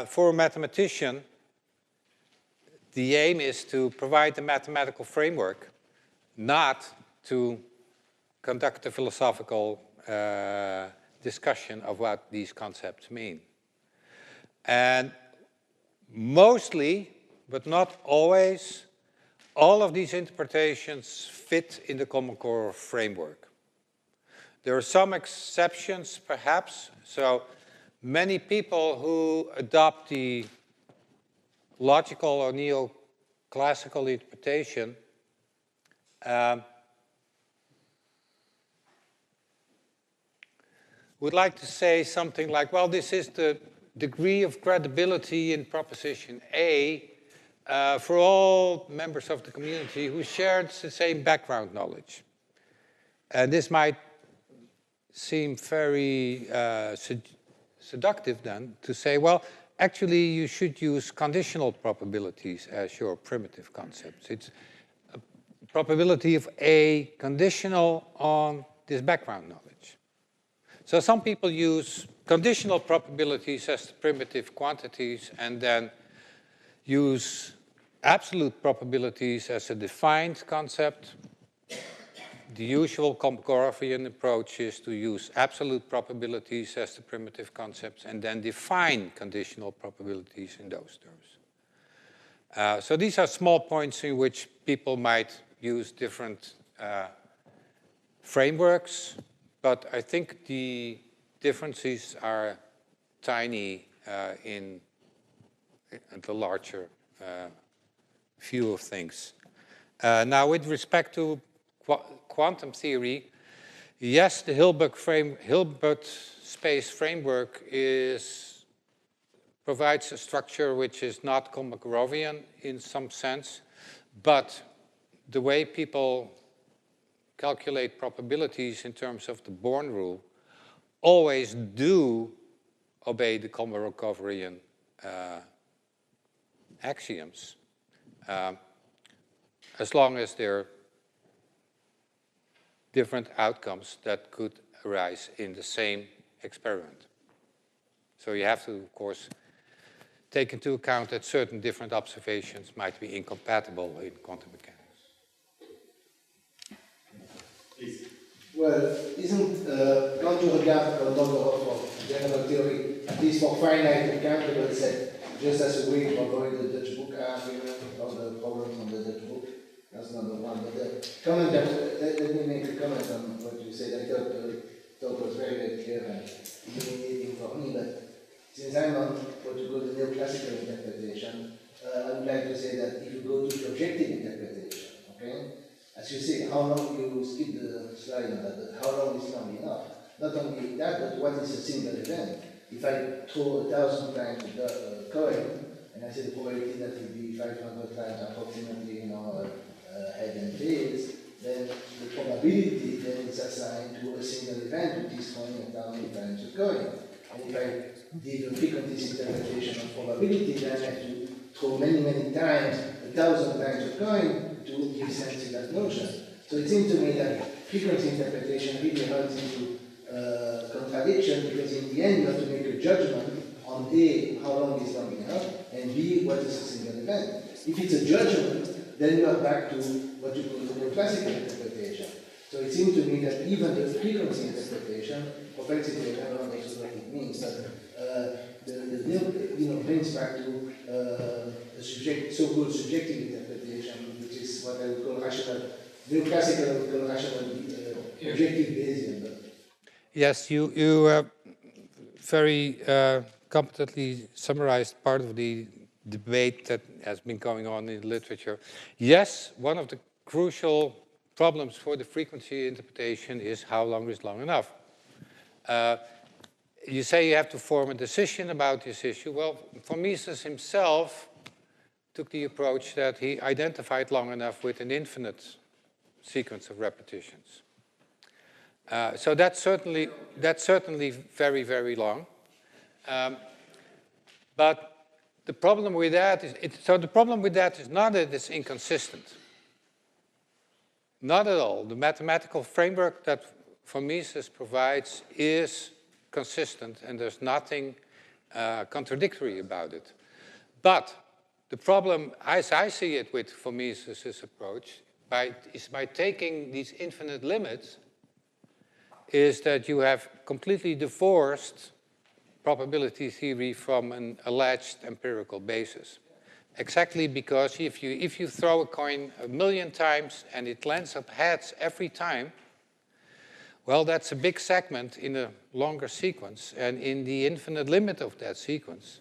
For a mathematician, the aim is to provide the mathematical framework, not to conduct a philosophical discussion of what these concepts mean. And mostly, but not always, all of these interpretations fit in the Kolmogorov framework. There are some exceptions, perhaps. So many people who adopt the logical or neoclassical interpretation would like to say something like, well, this is the degree of credibility in proposition A for all members of the community who shared the same background knowledge. And this might seem very seductive then to say, well, actually you should use conditional probabilities as your primitive concepts. It's a probability of A conditional on this background knowledge. So some people use conditional probabilities as the primitive quantities and then use absolute probabilities as a defined concept. The usual Kolmogorovian approach is to use absolute probabilities as the primitive concepts and then define conditional probabilities in those terms. So these are small points in which people might use different frameworks, but I think the differences are tiny in the larger view of things. Now, with respect to quantum theory, yes, the Hilbert space framework provides a structure which is not Kolmogorovian in some sense, but the way people calculate probabilities in terms of the Born rule always do obey the Kolmogorovian axioms, as long as they're different outcomes that could arise in the same experiment. So you have to, of course, take into account that certain different observations might be incompatible in quantum mechanics. Please. Well, don't you regard Kolmogorov general theory, at least for finite and countable set, just as a way to avoid the Dutch book argument or the problems on the Dutch book. That's number one. But the comment let me make a comment on what you said. I thought the talk was very, very clear and illuminating for me. But since I'm on what you call the neoclassical interpretation, I would like to say that if you go to the objective interpretation, okay, as you say, how long you skip the slide on that, how long is long enough? Not only that, but what is a single event? If I throw 1,000 times the coin, and I say the probability that will be 500 times approximately, head and tails, then the probability then is assigned to a single event, which is throwing 1,000 times the coin. And if I did a frequency interpretation of probability, then I have to throw many, many times, 1,000 times the coin to give sense to that notion. So it seems to me that frequency interpretation really runs into contradiction, because in the end you have to make a judgment on A, how long is long enough, and B, what is a single event. If it's a judgment, then you are back to what you call the neoclassical interpretation. So it seems to me that even the frequency interpretation, propensity, I don't know what it means, but brings back to a so-called subjective interpretation, which is what I would call rational, neoclassical I would call rational objective Bayesian. Yes, you very competently summarized part of the debate that has been going on in literature. Yes, one of the crucial problems for the frequency interpretation is how long is long enough. You say you have to form a decision about this issue. Well, Mises himself took the approach that he identified long enough with an infinite sequence of repetitions. So that's certainly very, very long. But the problem with that is not that it's inconsistent. Not at all. The mathematical framework that Mises provides is consistent, and there's nothing contradictory about it. But the problem, as I see it with Mises' approach, is by taking these infinite limits, is that you have completely divorced probability theory from an alleged empirical basis. Exactly because if you throw a coin 1,000,000 times and it lands up heads every time, well, that's a big segment in a longer sequence. And in the infinite limit of that sequence,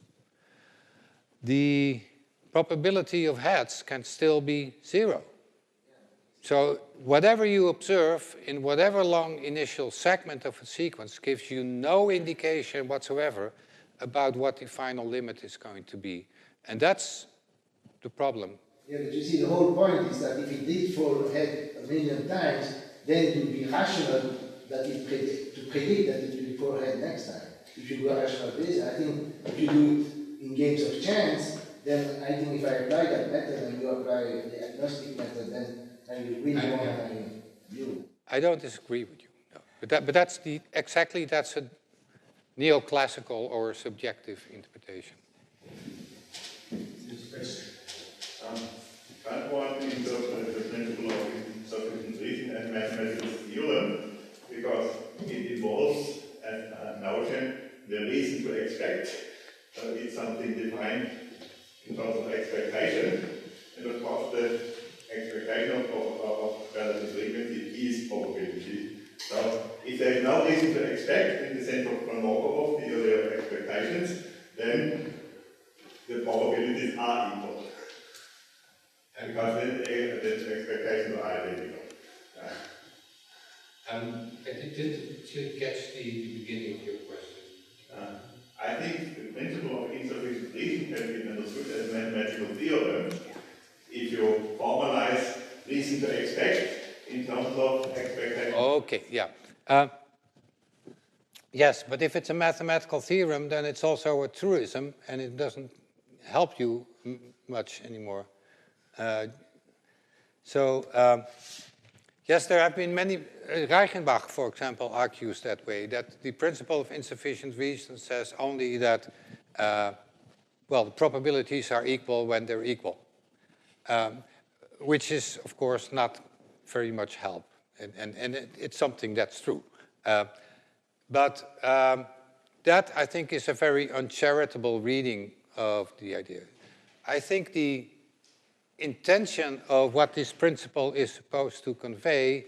the probability of heads can still be 0. So whatever you observe in whatever long initial segment of a sequence gives you no indication whatsoever about what the final limit is going to be. And that's the problem. Yeah, but you see, the whole point is that if it did fall ahead 1,000,000 times, then it would be rational that to predict that it will fall ahead next time. If you go rational basis, I think if you do it in games of chance, then I think if I apply that method and you apply the agnostic method, then I will win more than you. I don't disagree with you, no. But that's a neoclassical or subjective interpretation. Can't one interpret the principle of insufficient reason as mathematical theorem, because it involves a notion, the reason to expect. It's something defined in terms of expectation, and of course the expectation of relative frequency is probability. So if there is no reason to expect in the sense of von Markov theory of expectations, then the probabilities are equal. And because then the expectations are identical. I didn't catch the beginning of your question. I think the principle of insufficient reason can be understood as a mathematical theorem if you formalize reason to expect in terms of expectation. Okay, yeah. Yes, but if it's a mathematical theorem, then it's also a truism, and it doesn't help you much anymore. Yes, there have been many. Reichenbach, for example, argues that way, that the principle of insufficient reason says only that, well, the probabilities are equal when they're equal, which is, of course, not very much help. And it's something that's true. But that, I think, is a very uncharitable reading of the idea. I think the intention of what this principle is supposed to convey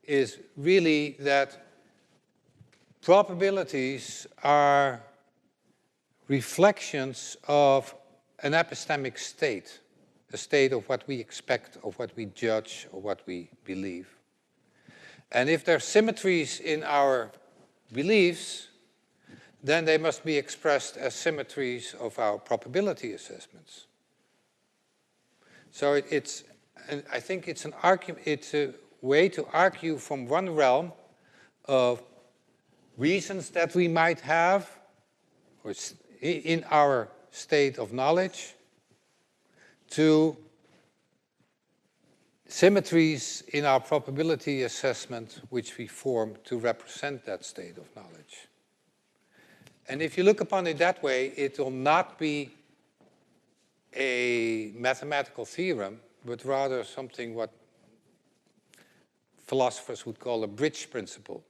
is really that probabilities are reflections of an epistemic state, a state of what we expect, of what we judge, or what we believe. And if there are symmetries in our beliefs, then they must be expressed as symmetries of our probability assessments. So I think it's an argument, it's a way to argue from one realm of reasons that we might have or in our state of knowledge to symmetries in our probability assessment which we form to represent that state of knowledge. And if you look upon it that way, it will not be a mathematical theorem, but rather something what philosophers would call a bridge principle,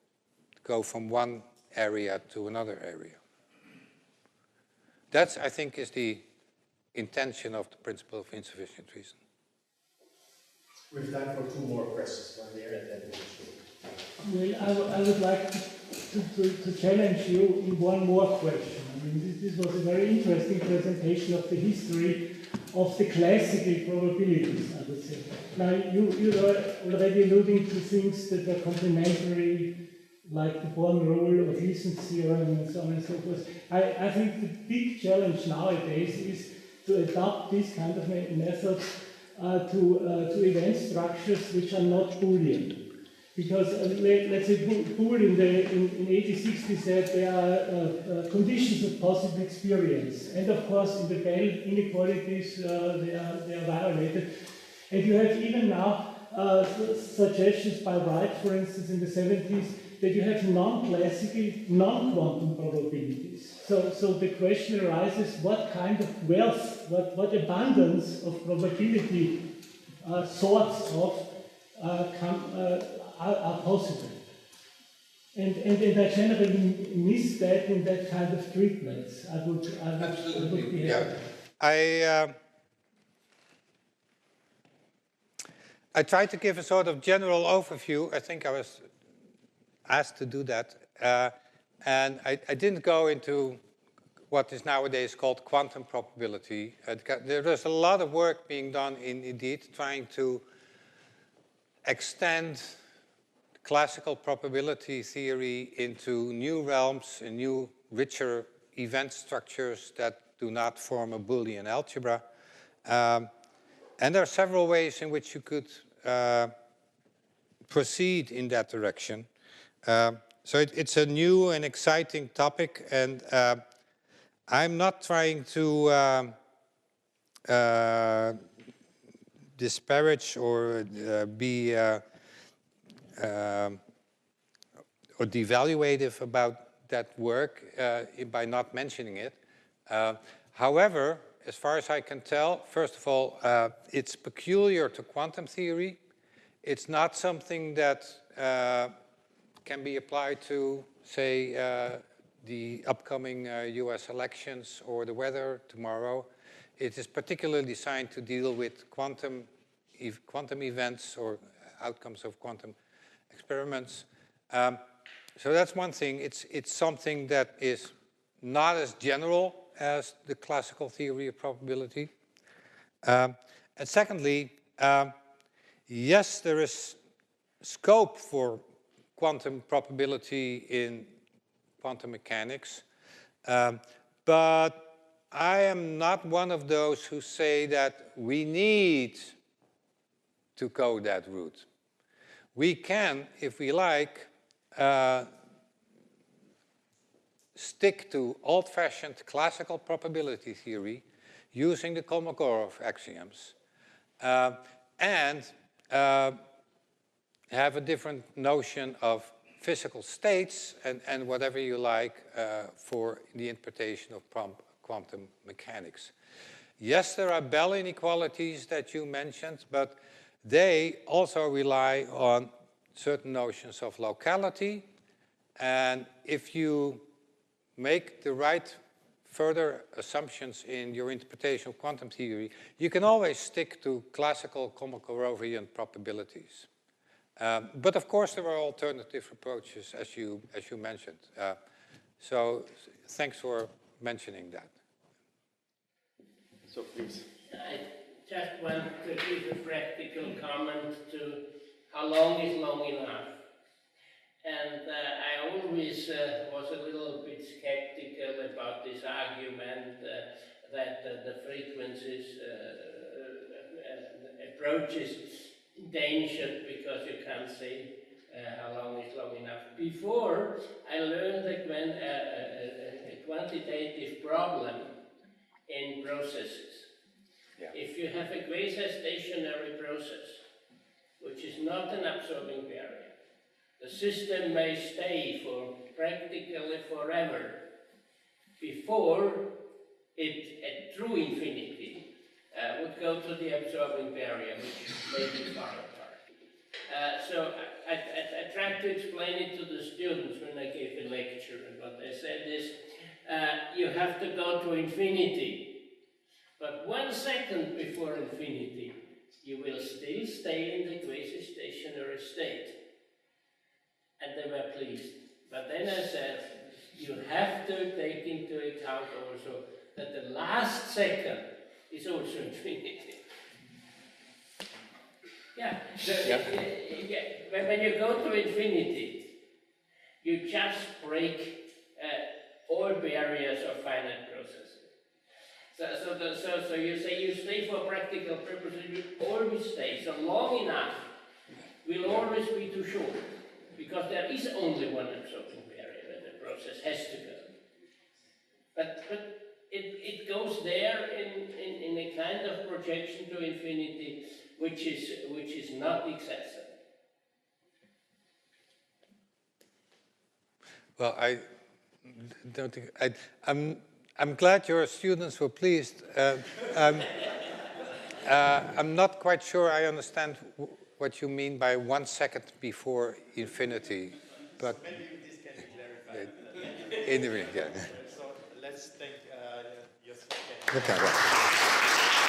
to go from one area to another area. That, I think, is the intention of the principle of insufficient reason. We've time for 2 more questions, one there and then Well, I would like to challenge you in one more question. I mean, this was a very interesting presentation of the history of the classical probabilities, I would say. Now, you are already alluding to things that are complementary, like the Born rule or Gleason's theorem and so on and so forth. I think the big challenge nowadays is to adopt these kind of methods to event structures which are not Boolean. Because let's say Boole in 1860 said there are conditions of possible experience, and of course in the Bell inequalities they are violated. And you have even now suggestions by Wright, for instance, in the 70s, that you have non-classical, non-quantum probabilities. So the question arises: what kind of wealth, what abundance of probability sorts of are possible. And I generally miss that in that kind of treatments. I would be happy. Yeah. I tried to give a sort of general overview. I think I was asked to do that. And I didn't go into what is nowadays called quantum probability. There's a lot of work being done indeed trying to extend classical probability theory into new realms and new, richer event structures that do not form a Boolean algebra. And there are several ways in which you could proceed in that direction. So it's a new and exciting topic, and I'm not trying to disparage or be or devaluative about that work by not mentioning it. However, as far as I can tell, first of all, it's peculiar to quantum theory. It's not something that can be applied to, say, the upcoming US elections or the weather tomorrow. It is particularly designed to deal with quantum events or outcomes of quantum experiments. So that's one thing. It's something that is not as general as the classical theory of probability. And secondly, yes, there is scope for quantum probability in quantum mechanics, but I am not one of those who say that we need to go that route. We can, if we like, stick to old-fashioned classical probability theory using the Kolmogorov axioms and have a different notion of physical states and whatever you like for the interpretation of quantum mechanics. Yes, there are Bell inequalities that you mentioned, but they also rely on certain notions of locality. And if you make the right further assumptions in your interpretation of quantum theory, you can always stick to classical Kolmogorov probabilities. But of course, there are alternative approaches, as you mentioned. So thanks for mentioning that. So please. I just want to give a practical comment to how long is long enough. And I always was a little bit skeptical about this argument that the frequencies approaches endangered because you can't say how long is long enough. Before, I learned that when a quantitative problem in processes, if you have a quasi-stationary process, which is not an absorbing barrier, the system may stay for practically forever before it, at true infinity, would go to the absorbing barrier, which may be far apart. So I tried to explain it to the students when I gave a lecture, and what they said is, you have to go to infinity, but 1 second before infinity, you will still stay in the quasi-stationary state. And they were pleased. But then I said, you have to take into account also that the last second is also infinity. Yeah. When you go to infinity, you just break all barriers of finite processes. So you say you stay for practical purposes, you always stay. So long enough will always be too short, because there is only one absorbing barrier and the process has to go. But it goes there in a kind of projection to infinity which is not excessive. Well, I don't think I'm glad your students were pleased. I'm not quite sure I understand what you mean by 1 second before infinity, but Maybe this can be clarified. anyway, yeah. So let's take Jos Uffink. Okay.